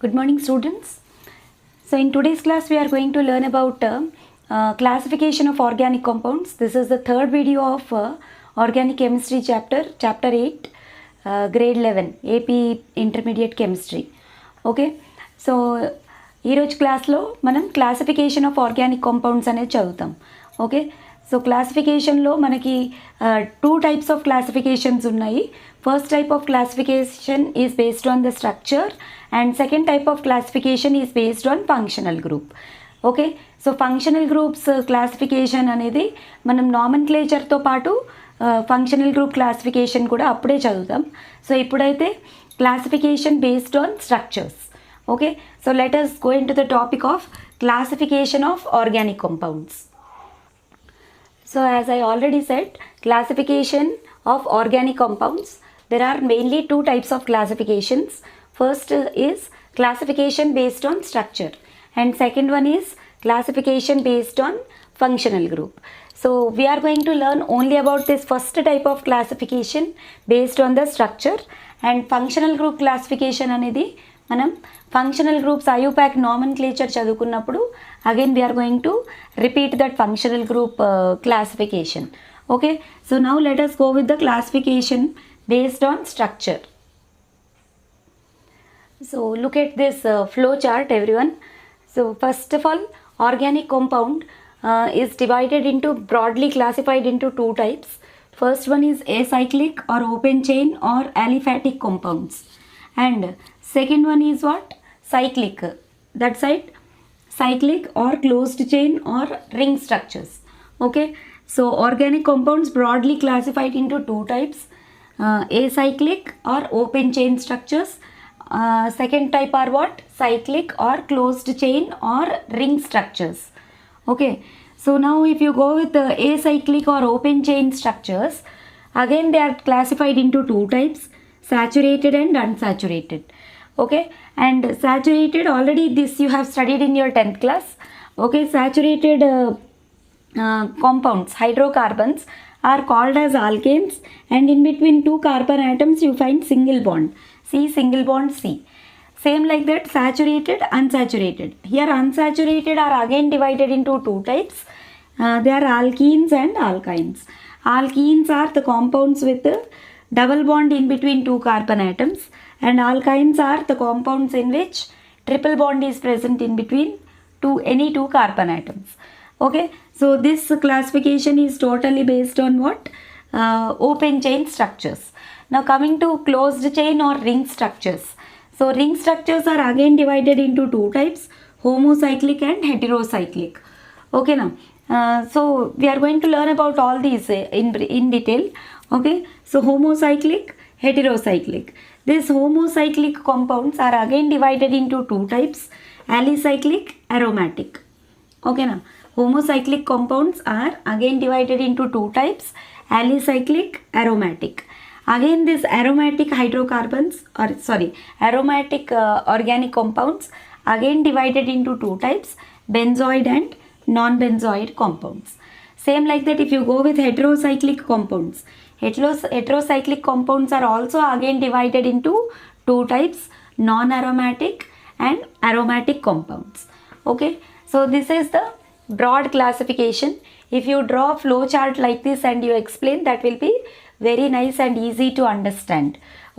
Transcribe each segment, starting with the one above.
Good morning, students. So in today's class we are going to learn about classification of organic compounds. This is the third video of organic chemistry chapter 8, grade 11 AP intermediate chemistry. Okay, so ఈరోజు క్లాస్లో మనం classification of organic compounds అనేది చదువుతాం. Okay, so క్లాసిఫికేషన్లో మనకి two types of classifications ఉన్నాయి. First type of classification is based on the structure and second type of classification is based on functional group. Okay, so functional groups classification అనేది మనం నామెన్క్లేచర్తో పాటు functional group classification కూడా అప్పుడే చదువుతాం. So ఇప్పుడైతే classification based on structures. Okay, so let us go into the topic of classification of organic compounds. So as I already said, classification of organic compounds, there are mainly two types of classifications. First is classification based on structure and second one is classification based on functional group. So we are going to learn only about this first type of classification based on the structure, and functional group classification అనేది మనం functional groups IUPAC nomenclature చదువుకున్నప్పుడు again we are going to repeat that functional group classification. Okay, so now let us go with the classification based on structure. So look at this flow chart everyone. So first of all, organic compound is divided into, broadly classified into two types. First one is acyclic or open chain or aliphatic compounds, and second one is what? Cyclic. That side, cyclic or closed chain or ring structures. Okay, so organic compounds broadly classified into two types, acyclic or open chain structures. Second type are what? Cyclic or closed chain or ring structures. Okay, so now if you go with the acyclic or open chain structures, again they are classified into two types, saturated and unsaturated. Okay, and saturated, already this you have studied in your 10th class. Okay, saturated compounds, hydrocarbons, are called as alkanes, and in between two carbon atoms you find single bond, C single bond C. Same like that, saturated, unsaturated. Here unsaturated are again divided into two types. They are alkenes and alkynes. Alkenes are the compounds with a double bond in between two carbon atoms, and alkynes are the compounds in which triple bond is present in between any two carbon atoms. Okay, so this classification is totally based on what? Open chain structures. Now coming to closed chain or ring structures. So ring structures are again divided into two types, homocyclic and heterocyclic. Okay, now so we are going to learn about all these in detail. Okay, so homocyclic, heterocyclic. These homocyclic compounds are again divided into two types, alicyclic, aromatic. Okay, now homocyclic compounds are again divided into two types, alicyclic, aromatic. Again these aromatic hydrocarbons, or sorry, aromatic organic compounds again divided into two types, benzoid and non-benzoid compounds. Same like that, if you go with heterocyclic compounds, heterocyclic compounds are also again divided into two types, non-aromatic and aromatic compounds. Okay, so this is the broad classification. If you draw a flow chart like this and you explain, that will be very nice and easy to understand.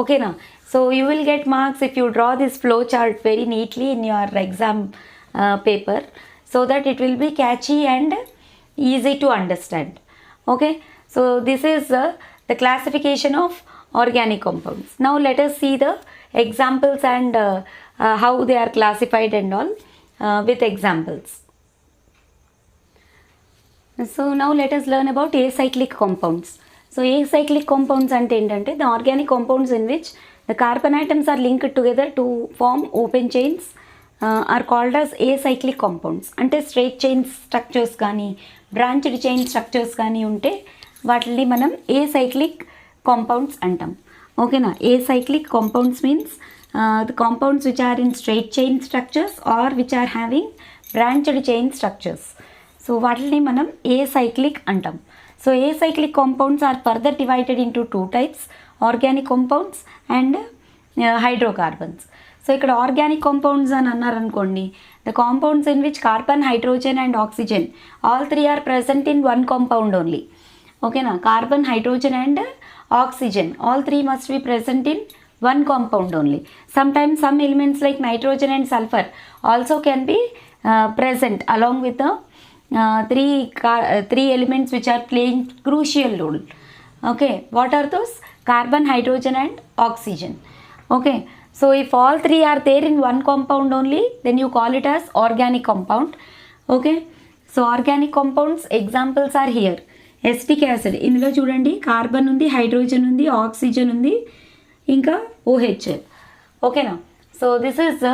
Okay, now so you will get marks if you draw this flow chart very neatly in your exam paper, so that it will be catchy and easy to understand. Okay, so this is the classification of organic compounds. Now let us see the examples and how they are classified and all with examples. So now let us learn about acyclic compounds. So acyclic compounds ante entante the organic compounds in which the carbon atoms are linked together to form open chains are called as acyclic compounds. Ante straight chain structures కానీ branched chain structures కానీ ఉంటే వాటిని మనం acyclic compounds అంటాం. ఓకేనా, acyclic compounds means the compounds which are in straight chain structures or which are having branched chain structures. So వాటిని మనం acyclic అంటాం. So acyclic compounds are further divided into two types, organic compounds and hydrocarbons. So ఇక్కడ organic compounds అని అన్నారనుకోండి, the compounds in which carbon, hydrogen and oxygen all three are present in one compound only. ఓకేనా, carbon, hydrogen and oxygen, all three must be present in one compound only. Sometimes some elements like nitrogen and sulfur also can be present along with the three elements which are playing crucial role. Okay, what are those? Carbon, hydrogen and oxygen. Okay, so if all three are there in one compound only, then you call it as organic compound. Okay, so organic compounds examples are here. Acetic acid, ఇందులో చూడండి carbon ఉంది, hydrogen ఉంది, oxygen ఉంది, ఇంకా OHL. ఓకేనా, so this is the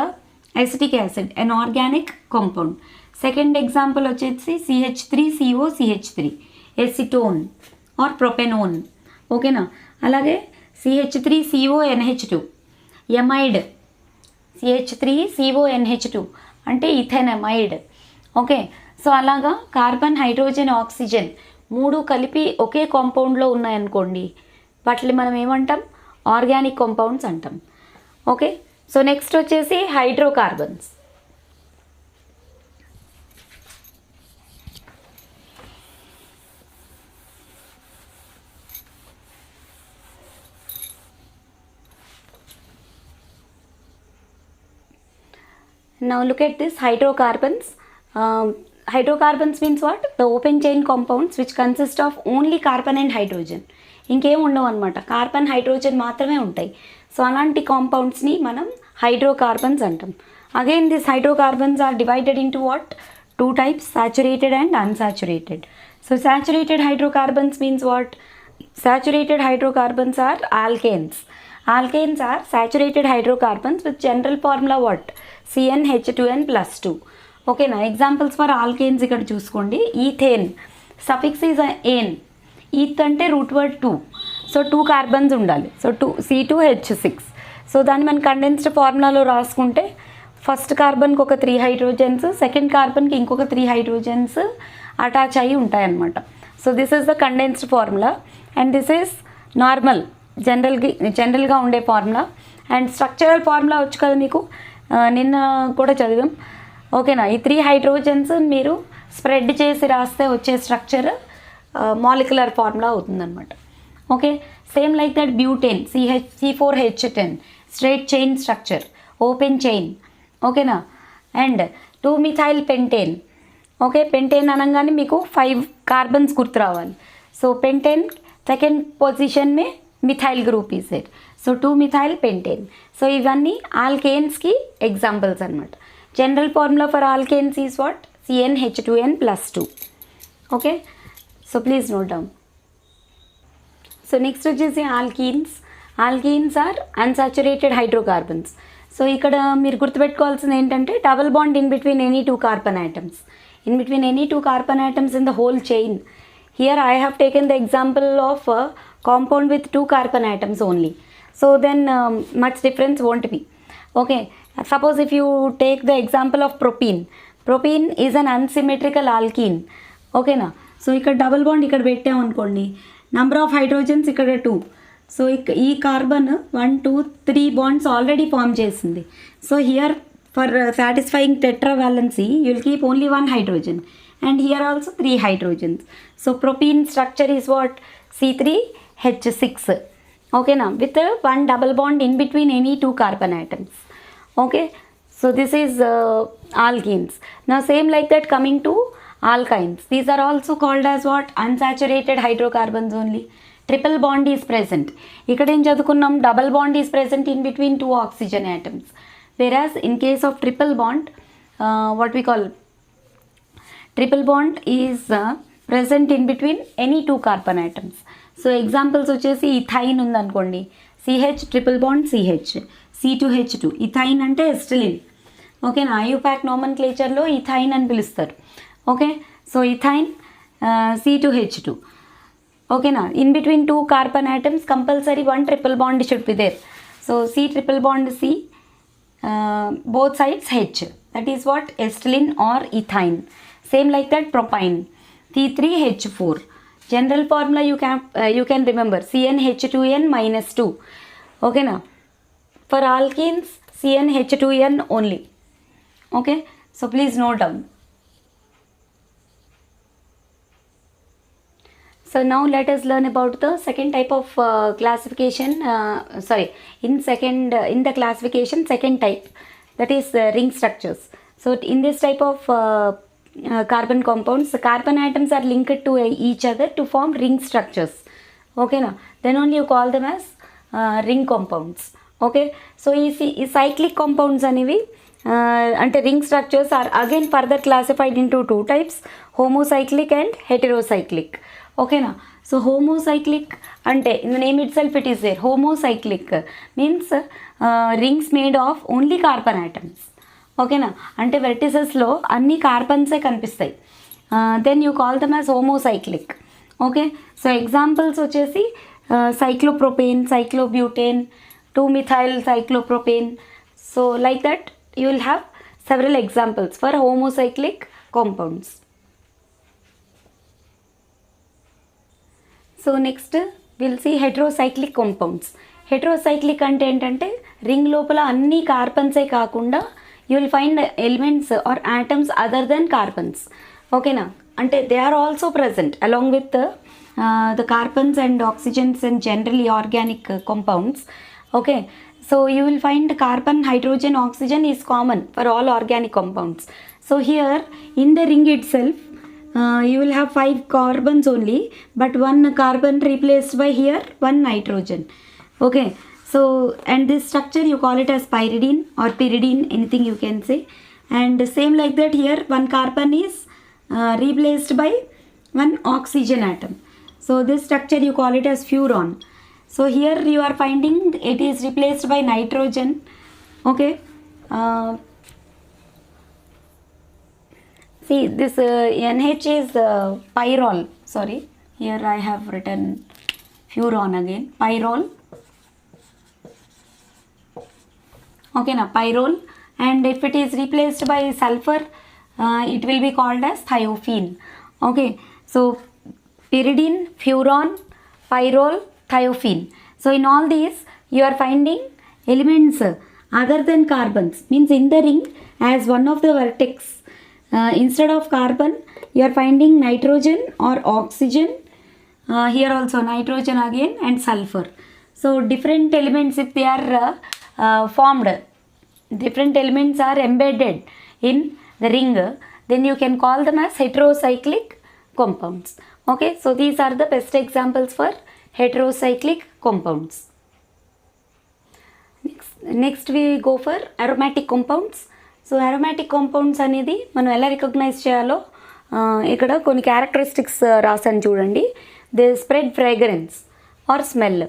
acetic acid, an organic compound. Second example వచ్చేసి CH3COCH3, acetone are ప్రొపెనోన్. ఓకేనా, అలాగే CH3CONH2, ఎమైడ్. CH3CONH2 అంటే ఇథెనమైడ్. ఓకే, సో అలాగా కార్బన్, హైడ్రోజన్, ఆక్సిజన్ మూడు కలిపి ఒకే కాంపౌండ్లో ఉన్నాయనుకోండి, వాటిని మనం ఏమంటాం? ఆర్గానిక్ కాంపౌండ్స్ అంటాం. ఓకే, సో నెక్స్ట్ వచ్చేసి hydrocarbons. Now look at this hydrocarbons. Hydrocarbons means what? The open chain compounds which consist of only carbon and hydrogen. ఇంకేం ఉండవు అనమాట, కార్బన్, హైడ్రోజన్ మాత్రమే ఉంటాయి. సో అలాంటి కాంపౌండ్స్ని మనం హైడ్రోకార్బన్స్ అంటాం. Again this hydrocarbons are divided into what? Two types, saturated and unsaturated. So saturated hydrocarbons means what? Saturated hydrocarbons are alkanes. Alkanes are saturated hydrocarbons with general formula what? CnH2n+2. ఓకేనా, examples for alkanes ఇక్కడ చూసుకోండి. Ethane, suffix is ane. Eth అంటే root word 2, so 2 carbons ఉండాలి. So C2H6. So దాన్ని మనం condensed ఫార్ములాలో రాసుకుంటే first కార్బన్కి ఒక 3 hydrogens, second కార్బన్కి ఇంకొక 3 హైడ్రోజన్స్ అటాచ్ అయ్యి ఉంటాయన్నమాట. So this is the condensed formula and this is normal జనరల్గా ఉండే ఫార్ములా. అండ్ స్ట్రక్చరల్ ఫార్ములా వచ్చు కదా మీకు, నిన్న కూడా చదివాం. ఓకేనా, ఈ 3 హైడ్రోజన్స్ మీరు స్ప్రెడ్ చేసి రాస్తే వచ్చే స్ట్రక్చర్ మాలిక్యులర్ ఫార్ములా అవుతుందన్నమాట. Okay, same like that butane, C4H10, straight chain structure, open chain. ఓకేనా, and two methyl pentane. Okay, pentane అనగానే మీకు 5 కార్బన్స్ గుర్తు రావాలి. సో పెంటేన్ సెకండ్ పొజిషన్ మే methyl group is there. So two methyl pentane. So ఇవన్నీ ఆల్కేన్స్కి examples అనమాట. General formula for alkanes is what? CnH2n+2. Okay, so please note down. So next వచ్చేసి alkenes. Alkenes are unsaturated hydrocarbons. So ఇక్కడ మీరు గుర్తుపెట్టుకోవాల్సింది ఏంటంటే double bond in between any 2 carbon items. In between any 2 carbon atoms in the whole chain. Here I have taken the example of a compound with 2 carbon atoms only. So then much difference won't be. Okay. Suppose if you take the example of propene. Propene is an unsymmetrical alkene. ఓకేనా, so ఇక్కడ double bond ఇక్కడ పెట్టామనుకోండి, number of hydrogens ఇక్కడ 2. So ఈ carbon 1, 2, 3 bonds already form చేసింది. So here for satisfying టెట్రావాలెన్సీ you will keep only 1 hydrogen and here also 3 hydrogens. So propene structure is what? C3H6. ఓకేనా, with 1 double bond in between any 2 carbon atoms. Okay, so this is alkenes. Now same like that coming to alkynes. These are also called as what? Unsaturated hydrocarbons only. Triple bond is present. ఇక్కడ ఏం చదువుకున్నాం? Double bond is present in between 2 oxygen atoms. Whereas in case of triple bond, what we call triple bond is present in between any 2 carbon atoms. So examples వచ్చేసి ethyne ఉందనుకోండి, CH triple bond CH, C2H2. Ethyne అంటే acetylene. ఓకేనా, IUPAC నోమన్క్లేచర్లో ethyne అని పిలుస్తారు. Okay, so ethyne C2H2. ఓకేనా, in between 2 carbon atoms compulsory 1 triple bond should be there. So C triple bond C, both sides H, that is what? Ethylene or ethine. Same like that propine, C3H4. General formula you can remember, CnH2n-2. Okay na. For alkenes, CnH2n only. Okay, so please note down. So now let us learn about the second type of classification. In the classification, second type, that is ring structures. So in this type of carbon compounds, the carbon atoms are linked to each other to form ring structures. Okay, now then only you call them as ring compounds. Okay, so ఈ cyclic compounds అనేవి అంటే ring structures are again further classified into two types, homocyclic and heterocyclic. ఓకేనా, so homocyclic అంటే in the name itself it is there. Homocyclic means rings made of only carbon atoms. ఓకేనా, అంటే వెర్టిసెస్లో అన్ని కార్బన్సే కనిపిస్తాయి. Then you call them as homocyclic. Okay, so examples వచ్చేసి cyclopropane, cyclobutane, 2-methyl cyclopropane. So like that you will have several examples for homocyclic compounds. So next we'll see heterocyclic compounds. Heterocyclic అంటే ఏంటంటే ring లోపల అన్ని కార్బన్సే కాకుండా you will find elements or atoms other than carbons. ఓకేనా, అంటే they are also present along with the carbons and oxygens and generally organic compounds. Okay, so you will find carbon, hydrogen, oxygen is common for all organic compounds. So here in the ring itself you will have 5 carbons only, but 1 carbon replaced by here 1 nitrogen. Okay, so and this structure you call it as pyridine or pyridine, anything you can say. And same like that here 1 carbon is replaced by 1 oxygen atom. So this structure you call it as furon. So here you are finding it is replaced by nitrogen. Okay, see this NH is pyrrole. Sorry, here I have written furon again. Pyrrole. Okay, now pyrrole, and if it is replaced by sulfur it will be called as thiophene. Okay, so pyridine, furon, pyrrole, thiophene. So in all these you are finding elements other than carbons, means in the ring as one of the vertex instead of carbon you are finding nitrogen or oxygen, here also nitrogen again and sulfur. So different elements, if they are formed, different elements are embedded in the ring, then you can call them as heterocyclic compounds. Okay, so these are the best examples for heterocyclic compounds. Next we go for aromatic compounds. So aromatic compounds అనేది మనం ఎలా recognise చేయాలో ఇక్కడ కొన్ని characteristics రాసాను చూడండి. They spread fragrance or smell.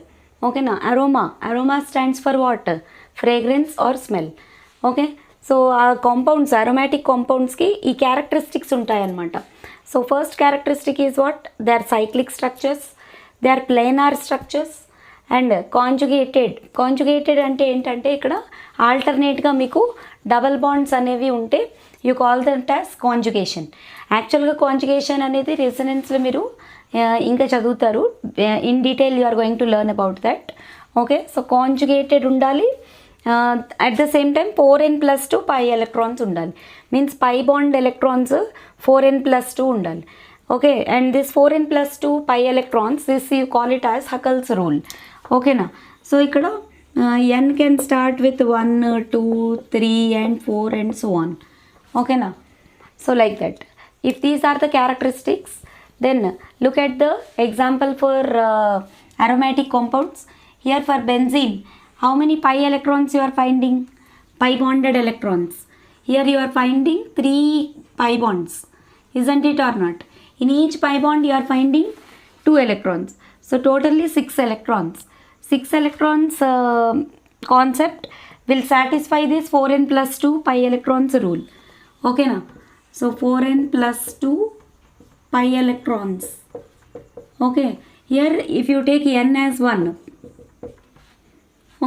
ఓకేనా, aroma stands for what? Fragrance or smell. Okay, so ఆ కాంపౌండ్స్, అరోమాటిక్ కాంపౌండ్స్కి ఈ క్యారెక్టరిస్టిక్స్ ఉంటాయన్నమాట. So first characteristic is what? They are cyclic structures, they are planar structures and conjugated అంటే ఏంటంటే ఇక్కడ ఆల్టర్నేట్గా మీకు డబల్ బాండ్స్ అనేవి ఉంటే you call that as conjugation. యాక్చువల్గా కాంజుగేషన్ అనేది రెసొనెన్స్లో మీరు ఇంకా చదువుతారు, in detail you are going to learn about that. Okay, so conjugated ఉండాలి, at the same time 4n+2 pi electrons ఉండాలి. Means pi bond electrons 4n+2 ఉండాలి. Okay, and this 4n+2 pi electrons, this you call it as Huckel's rule. ఓకేనా, so ఇక్కడ n can start with 1, 2, 3 and 4 and so on. ఓకేనా, so like that. If these are the characteristics, then look at the example for aromatic compounds. Here for benzene, how many pi electrons you are finding? Pi bonded electrons. Here you are finding 3 pi bonds, isn't it or not? In each pi bond you are finding 2 electrons. So totally 6 electrons. 6 electrons concept will satisfy this 4n+2 pi electrons rule. Okay now, so 4n+2 pi electrons. Okay, here if you take n as 1,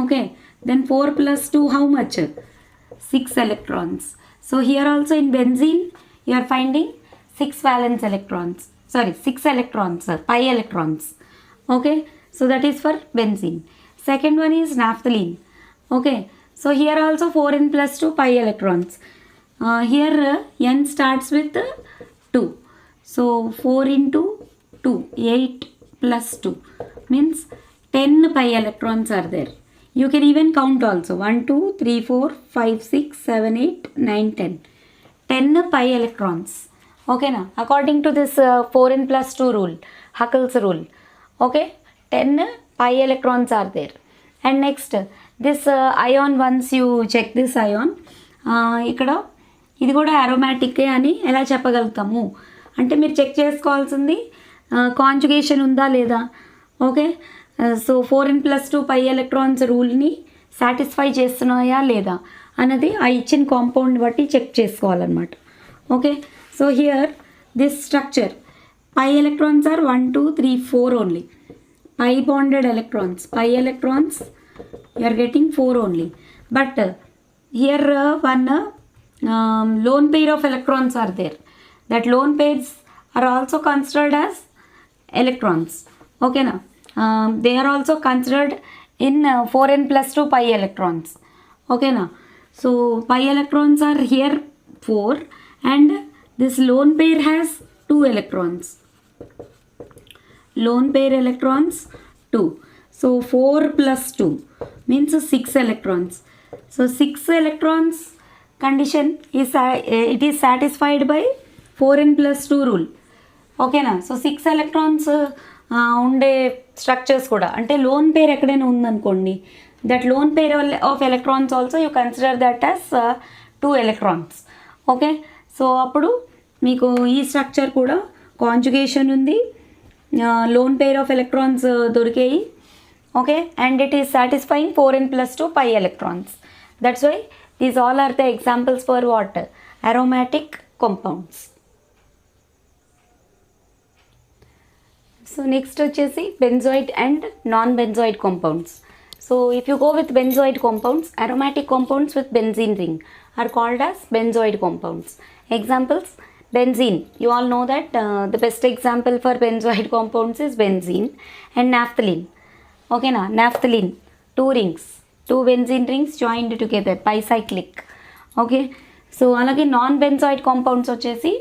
okay, then 4+2 how much? 6 electrons. So here also in benzene you are finding 6 valence electrons, sorry 6 electrons, pi electrons. Okay, so that is for benzene. Second one is naphthalene. Okay, So here also 4n plus 2 pi electrons. Here n starts with 2. So 4 into 2, 8 plus 2 means 10 pi electrons are there. You can even count also 1, 2, 3, 4, 5, 6, 7, 8, 9, 10. 10 pi electrons. Okay na? According to this 4n plus 2 rule, Huckel's rule. Okay, 10 pi electrons are there. And next, this ion, once you check this ion, ఇక్కడ ఇది కూడా aromatic అని ఎలా చెప్పగలుగుతాము అంటే మీరు check చేసుకోవాల్సింది conjugation ఉందా లేదా. Okay, so 4n plus 2 pi electrons రూల్ని సాటిస్ఫై చేస్తున్నాయా లేదా అన్నది ఆ ఇచ్చిన కాంపౌండ్ బట్టి చెక్ చేసుకోవాలన్నమాట. Okay, so here this structure pi electrons are 1, 2, 3, 4 only. Pi bonded electrons, pi electrons you are getting 4 only. But here one lone pair of electrons are there. That lone pairs are also considered as electrons. Okay na? They are also considered in 4n plus 2 pi electrons. Okay na? So pi electrons are here 4 and this lone pair has 2 electrons. Lone pair electrons 2. So 4 plus 2 means 6 electrons. So 6 electrons condition is it is satisfied by 4n plus 2 rule. Okay na? So 6 electrons ఉండే structures కూడా అంటే lone pair ఎక్కడైనా ఉందనుకోండి, that lone pair of electrons also you consider that as 2 electrons. Okay, so అప్పుడు మీకు ఈ structure కూడా conjugation ఉంది, లోన్ పేర్ ఆఫ్ ఎలక్ట్రాన్స్ దొరికాయి. Okay, and it is satisfying 4n plus 2 pi electrons. That's why these all are the examples for what? Aromatic compounds. So next వచ్చేసి benzoid and non-benzoid compounds. So if you go with benzoid compounds, aromatic compounds with benzene ring are called as benzoid compounds. Examples: benzene. You all know that the best example for benzoid compounds is benzene and naphthalene. Okay na? Naphthalene, 2 rings, 2 benzene rings joined together, bicyclic. Okay, so alage non-benzoid compounds వచ్చేసి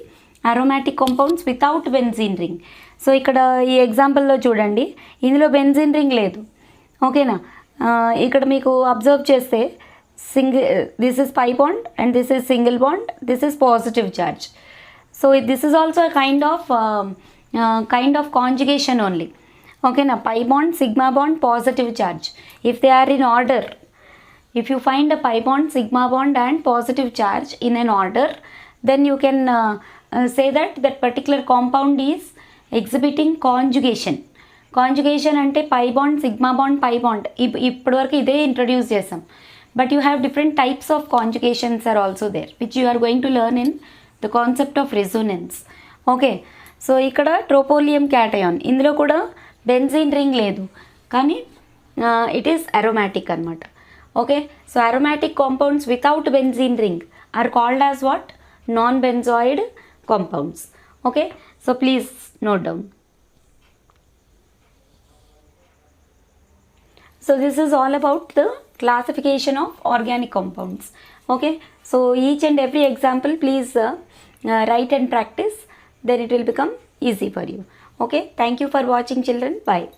aromatic compounds without benzene ring. So ఇక్కడ ఈ ఎగ్జాంపుల్లో చూడండి, ఇందులో benzene ring లేదు. ఓకేనా? ఇక్కడ మీకు observe చేస్తే this is pi bond and this is single bond, this is positive charge. So this is also kind of conjugation only. ఓకేనా? Pi bond, sigma bond, positive charge. If they are in order, if you find a pi bond, sigma bond and positive charge in an order, then you can say that that particular compound is exhibiting conjugation. Conjugation అంటే pi bond, sigma bond, pi bond ఇప్పటివరకు ఇదే introduce చేసాం. But you have different types of conjugations are also there which you are going to learn in the concept of resonance. Okay, so ఇక్కడ tropylium cation, ఇందులో కూడా benzene ring లేదు కానీ it is aromatic అనమాట. Okay, so aromatic compounds without benzene ring are called as what? Non-benzoid compounds. Okay, so please note down. So this is all about the classification of organic compounds. Okay, so each and every example please write and practice, then it will become easy for you. Okay, thank you for watching children. Bye.